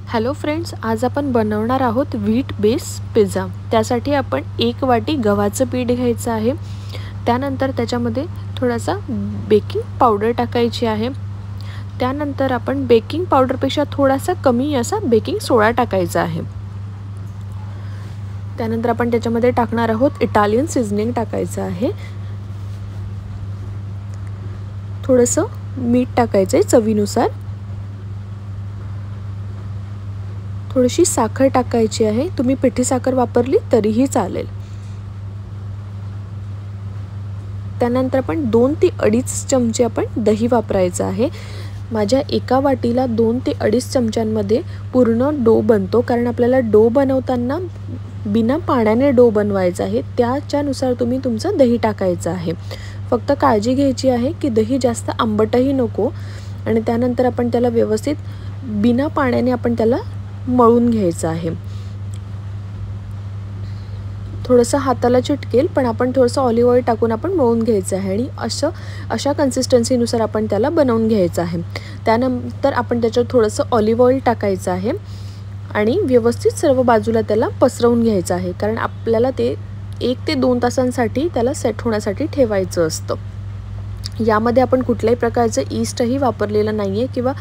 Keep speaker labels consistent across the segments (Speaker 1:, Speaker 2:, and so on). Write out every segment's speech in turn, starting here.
Speaker 1: Hello friends, आज आपण बनवणार आहोत व्हीट बेस पिझ्झा। त्यासाठी आपण 1 वाटी गव्हाचं पीठ घ्यायचं आहे। त्यानंतर त्याच्यामध्ये थोडासा बेकिंग पावडर टाकायची आहे। त्यानंतर आपण बेकिंग पावडरपेक्षा थोडासा कमी असा बेकिंग सोडा टाकायचा आहे। त्यानंतर आपण त्याच्यामध्ये टाकणार आहोत इटालियन सीझनिंग टाकायचं आहे। थोडंसं मीठ टाकायचं आहे चवीनुसार। थोडीशी साखर टाकायची आहे, तुम्ही पिठी साखर वापरली तरीही चालेल। त्यानंतर आपण 2 ते 2.5 चमचे आपण दही वापरायचं आहे। माझ्या एका वाटीला 2 ते 2.5 चमच्यांमध्ये पूर्ण डो बनतो, कारण आपल्याला डो बनवताना बिना पाण्याने डो बनवायचा आहे। त्याच्यानुसार तुम्ही तुमचं दही टाकायचं आहे। फक्त काळजी घ्यायची आहे की दही जास्त आंबटही नको। आणि त्यानंतर आपण त्याला व्यवस्थित बिना पाण्याने आपण त्याला मळून घ्यायचं आहे। थोडंसं हाताला चिटकेल, पण आपण थोडंसं ऑलिव्ह ऑइल टाकून आपण मळून घ्यायचं आहे आणि अशा कन्सिस्टन्सीनुसार आपण त्याला बनवून घ्यायचं आहे। त्यानंतर आपण त्याच्यात थोडंसं ऑलिव्ह ऑइल टाकायचं आहे आणि व्यवस्थित सर्व बाजूला त्याला पसरवून घ्यायचं आहे, कारण आपल्याला ते 1 ते 2 तासांसाठी त्याला सेट होण्यासाठी ठेवायचं असतं। यामध्ये आपण कुठल्याही प्रकारचं ईस्टही वापरलेलं नाही आहे किंवा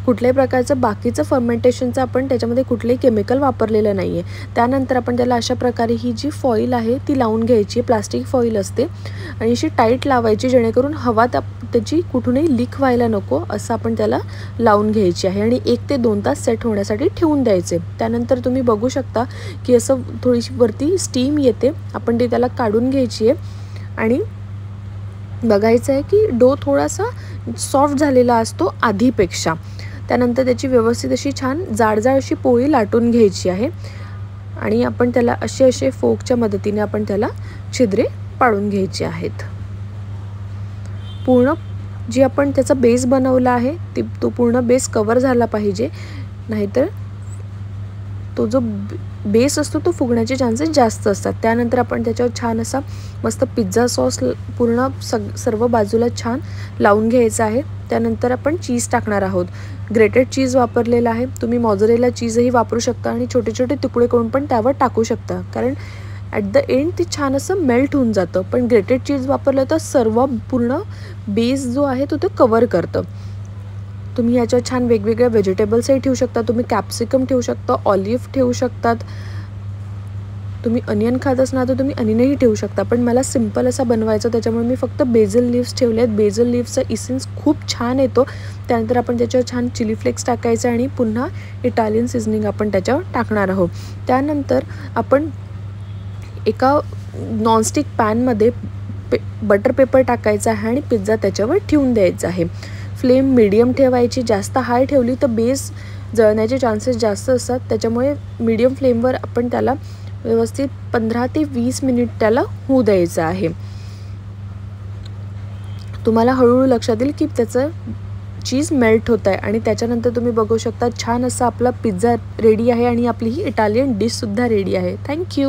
Speaker 1: कुठल्याही प्रकारचं बाकीचं फर्मेंटेशनचं आपण त्याच्यामध्ये कुठलेही केमिकल वापरलेलं नाही आहे। त्यानंतर आपण त्याला अशा प्रकारे ही जी फॉईल आहे ती लावून घ्यायची, प्लास्टिक फॉईल असते, आणि अशी टाईट लावायची जेणेकरून हवा त्याची कुठूनही लीक व्हायला नको असं आपण त्याला लावून घ्यायची आहे आणि 1 ते 2 तास सेट होण्यासाठी ठेवून द्यायचे। त्यानंतर तुम्ही बघू शकता की असं थोडीशी वरती स्टीम येते, आपण ती त्याला काढून घ्यायची आहे आणि बघायचं आहे की डो थोडासा सॉफ्ट झालेला असतो आधीपेक्षा। त्यानंतर त्याची व्यवस्थित अशी छान जाडजाड अशी पोळी लाटून घ्यायची आहे आणि आपण त्याला असे फोकच्या मदतीने आपण त्याला छिद्रे पाडून घ्यायची आहेत। पूर्ण जी आपण त्याचा बेस बनवला आहे तो पूर्ण बेस कव्हर झाला पाहिजे, नाहीतर तो जो बेस असतो तो फुगण्याचे चान्सेस जास्त असतात। त्यानंतर आपण त्याच्यावर छान असा मस्त पिझ्झा सॉस पूर्ण सर्व बाजूला छान लावून घ्यायचा आहे। त्यानंतर आपण चीज टाकणार आहोत। ग्रेटेड चीज वापरलेला आहे, तुम्ही मॉझरेला चीजही वापरू शकता आणि छोटे छोटे तुकडे करून पण त्यावर टाकू शकता, कारण ॲट द एंड ते छान असं मेल्ट होऊन जातं। पण ग्रेटेड चीज वापरलं तर सर्व पूर्ण बेस जो आहे तो कव्हर करतं। तुम्ही याच्यात छान वेगवेगळ्या व्हेजिटेबल्सही ठेवू शकता, तुम्ही कॅप्सिकम ठेवू शकता, ऑलिव्ह ठेवू शकतात, तुम्ही अनियन खात असणार तर तुम्ही अनियनही ठेवू शकता। पण मला सिंपल असा बनवायचा, त्याच्यामुळे मी फक्त बेझल लीव्स ठेवले आहेत। बेझल लीव्सचा इसेन्स खूप छान येतो। त्यानंतर आपण त्याच्यावर छान चिली फ्लेक्स टाकायचे आणि पुन्हा इटालियन सीझनिंग आपण त्याच्यावर टाकणार आहोत। त्यानंतर आपण एका नॉनस्टिक पॅनमध्ये बटर पेपर टाकायचा आहे आणि पिझ्झा त्याच्यावर ठेवून द्यायचा आहे। फ्लेम मीडियम ठेवायची, जास्त हाय ठेवली तर बेस जळण्याचे चान्सेस जास्त असतात। त्याच्यामुळे मीडियम फ्लेमवर आपण त्याला व्यवस्थित 15 ते 20 मिनिट त्याला होऊ द्यायचं आहे। तुम्हाला हळूहळू लक्षात येईल की त्याचं चीज मेल्ट होत आहे आणि त्याच्यानंतर तुम्ही बघू शकता छान असा आपला पिझ्झा रेडी आहे आणि आपली ही इटालियन डिशसुद्धा रेडी आहे। थँक्यू।